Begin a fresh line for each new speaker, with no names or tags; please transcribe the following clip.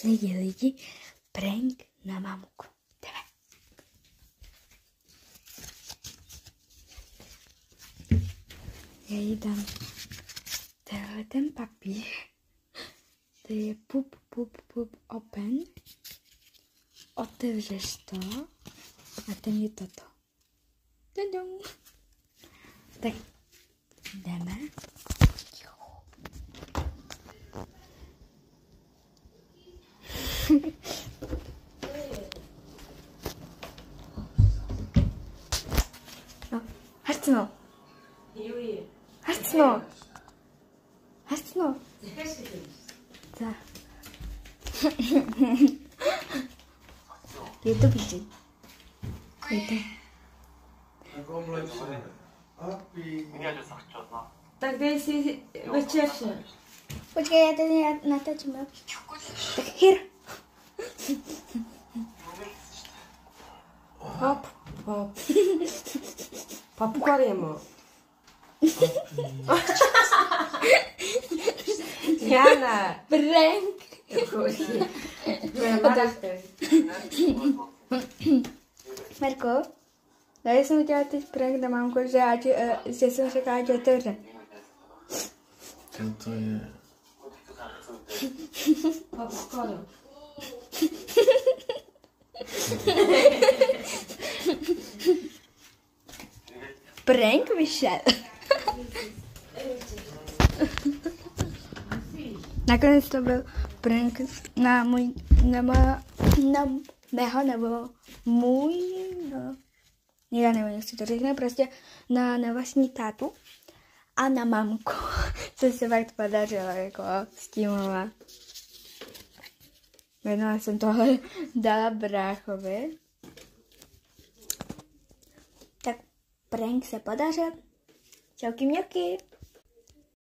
Lidi, prank na mamku. Jdeme. Já jí dám tenhle ten papír. To je pup open. Otevřeš to a ten je toto. Tadam. Tak jdeme. No, Harcno. Harcno. Harcno. Tak. Je to vidět.
Tak dej si večerče.
Počkej, já tady natočím. Tak hir.
Hop, hop. Papukariemo. Jana.
Prank. Marko, já jsem udělala teď prank na mamku, že jsem řekla, že otevře.
Co to je?
Papukaro.
Prank vyšel. Nakonec to byl prank na mého nebo můj, no, já nevím, jak si to řekne, prostě na vlastní tátu a na mamku, co se fakt podařilo, jako stímovat. Jednou jsem tohle dala bráchovi. Tak prank se podařil. Čauky mňauky.